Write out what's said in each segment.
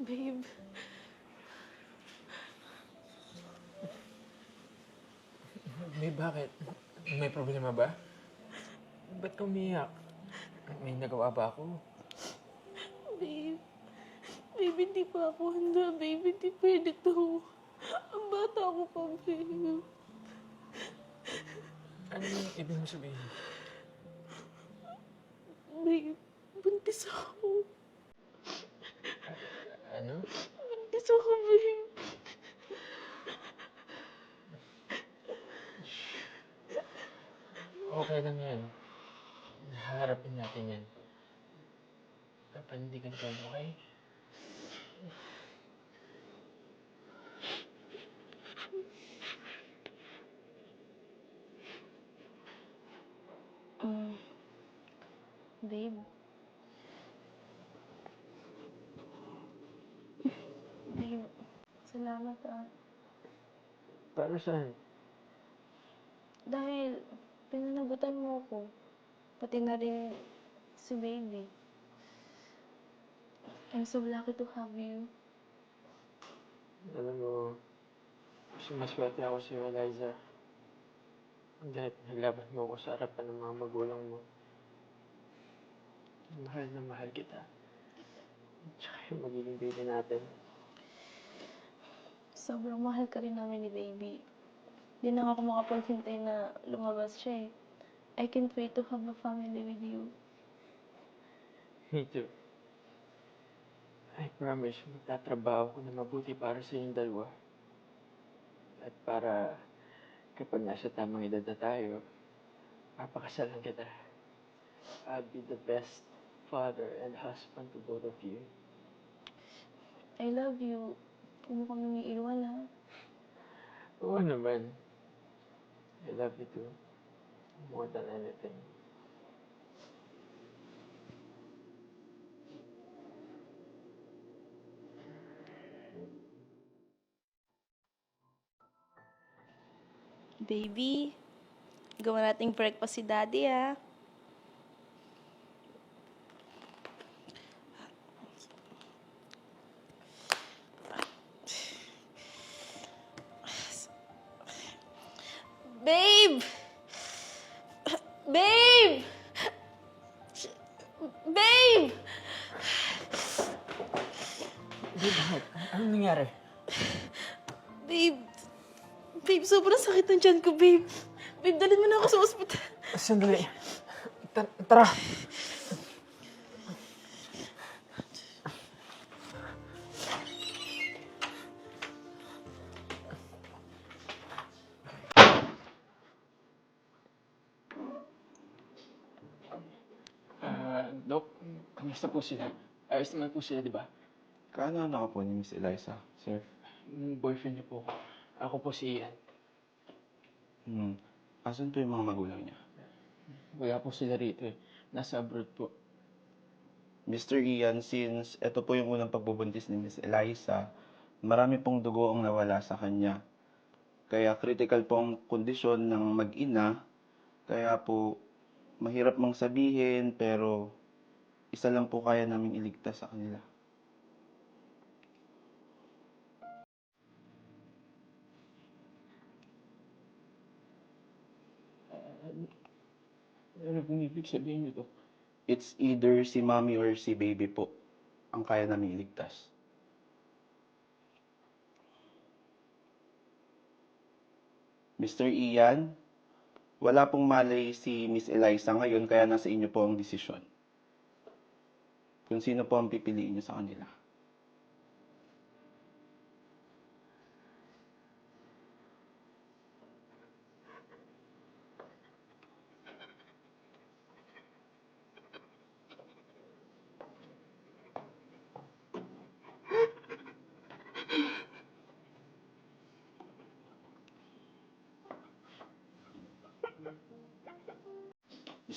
Babe, Bakit? May problema ba? Ba't ka umiyak? May nagawa ba ako? babe. Babe, hindi pa ako handa, babe. Hindi pwede to. Ang bata ko pa, babe. Ano yung ibig mo sabihin? Babe, buntis ako. Ano? Buntis ako, babe. Okay lang yan. Haharapin natin yan. Papanindigan ko, okay? Mm, babe. Babe, salamat ah. Para saan? Dahil pinanagutan mo ako. Pati na rin si baby. I'm so lucky to have you. Alam mo, sumaswerte ako sa'yo, Eliza. Dahil naglaban mo ako sa harapan ng mga magulang mo. Mahal na mahal kita. Tsaka yung magiging baby natin. Sobrang mahal ka rin namin ni baby. Di na ako makapaghintay na lumabas siya eh. I can't wait to have a family with you. Me too. I promise, magtatrabaho ko na mabuti para sa inyong dalawa. At para kapag nasa tamang edad na tayo, papakasalan kita. I'll be the best father and husband to both of you. I love you. Huwag mo kaming iiwan ha. Oo naman. I love you too. More than anything. Baby, gawa nating breakfast si daddy ah. Babe! Babe! Babe! Hindi, bakit? Anong nangyari? Babe! Babe, sobrang sakit ng tiyan ko, babe. Babe, dalhin mo na ako sa ospital. Sandali. Tara! Dok, kamusta po sila? Ayos naman po sila, di ba? Kaano-ano ka po ni Miss Eliza, sir? Boyfriend niyo po ako. Ako po si Ian. Asan po yung mga magulang niya? Wala po sila rito eh. Nasa abroad po. Mr. Ian, since ito po yung unang pagbubuntis ni Miss Eliza, marami pong dugo ang nawala sa kanya. Kaya critical po ang kondisyon ng mag-ina. Kaya po, mahirap mang sabihin, pero isa lang po kaya naming iligtas sa kanila. Ano pong ibig sabihin nito? It's either si mommy or si baby po ang kaya naming iligtas. Mr. Ian, wala pong malay si Miss Eliza ngayon, kaya nasa inyo po ang desisyon. Kung sino po ang pipiliin niyo sa kanila.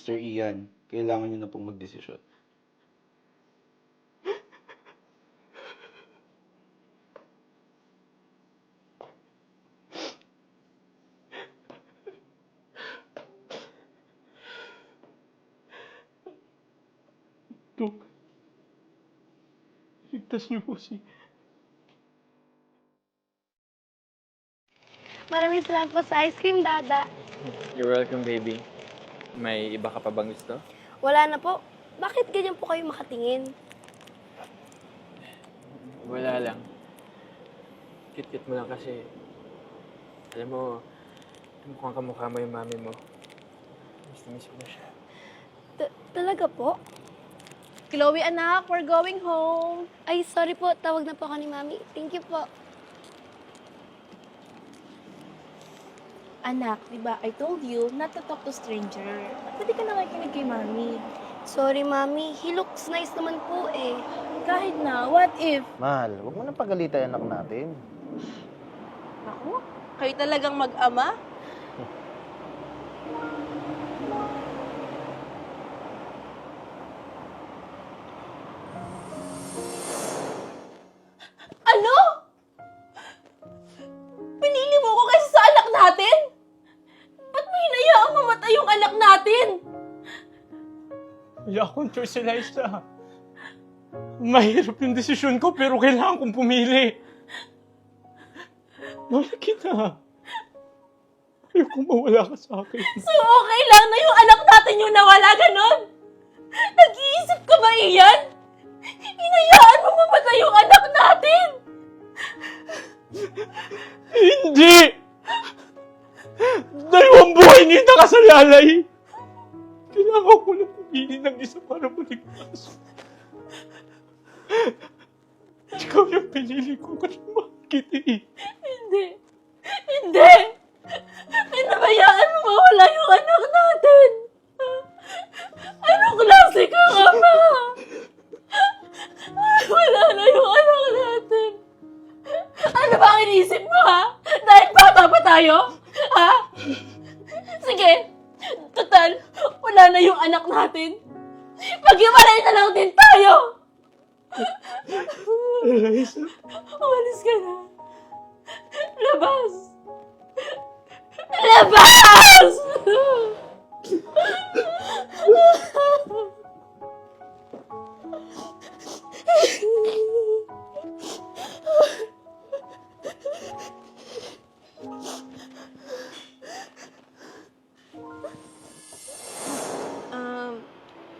Mr. Ian, kailangan niyo na pong magdesisyon. Dok, iligtas niyo po si... Maraming salamat po sa ice cream, Dada. You're welcome, baby. May iba ka pa bang gusto? Wala na po. Bakit ganyan po kayo makatingin? Wala lang. Kit-kit mo lang kasi. Alam mo, mukhang kamukha mo yung mami mo. Miss mo siya. Talaga po? Chloe, anak, we're going home. Ay, sorry po. Tawag na po ako ni Mami. Thank you po. Anak, di ba, I told you not to talk to stranger. Ba't di ka nakikinig kay Mami? Sorry, Mami. He looks nice naman po eh. Kahit na, what if? Mahal, huwag mo nang pagalitan yung anak natin. Naku, kayo talagang mag-ama? Ano? Pinili mo ko kasi sa anak natin? Ba't mo hinayaang mamatay yung anak natin? Wala akong choice, Eliza. Mahirap yung desisyon ko pero kailangan kong pumili. Mahal kita. Ayokong mawala ka sa akin. So okay lang na yung anak natin yung nawala, ganon? Nag-iisip ka ba iyan? Hinayaan mo mamatay yung anak natin! Hindi! Dalawang buhay nita ka sa lalay. Kailangan ko na pumili ng isa para maligtas. Ikaw yung pinili ko kasi mahal kita eh. Hindi! Hindi! Pinabayaan mo mawala yung anak natin! Anong klase ka, Ama? Wala na yung anak natin! Ano ba ang iniisip mo, ha? Dahil bata pa tayo? Ha? Sige! Total, wala na yung anak natin! Maghiwalay na lang din tayo! Eliza, Umalis ka na. Labas! Labas!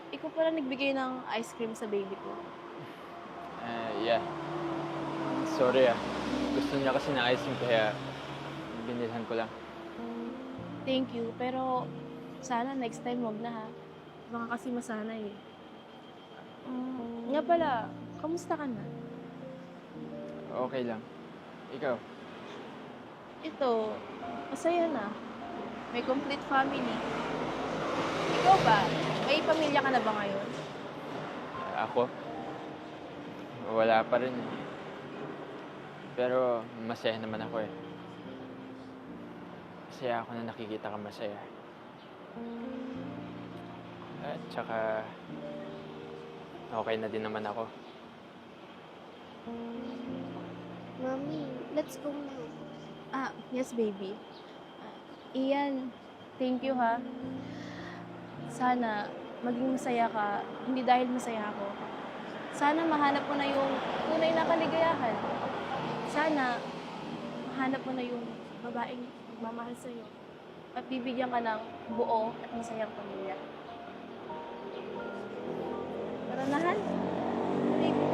Ikaw pala nagbigay ng ice cream sa baby ko. yeah. Sorry ah. Gusto niya kasi na ice cream kaya binilhan ko lang. Thank you, pero sana next time wag na ha. Baka kasi masanay eh. Nga pala, kamusta ka na? Okay lang. Ikaw? Ito, masaya na. May complete family. Ikaw ba? May pamilya ka na ba ngayon? Ako? Wala pa rin eh. Pero masaya naman ako eh. Masaya ako na nakikita ka masaya. At saka, okay na din naman ako. Mami, let's go now. Yes baby. Ian, thank you ha. Sana maging masaya ka, hindi dahil masaya ako. Sana mahanap mo na yung tunay na kaligayahan. Sana mahanap mo na yung babaeng magmamahal sa'yo. At bibigyan ka ng buo at masayang pamilya. Tara na, Han. Baby.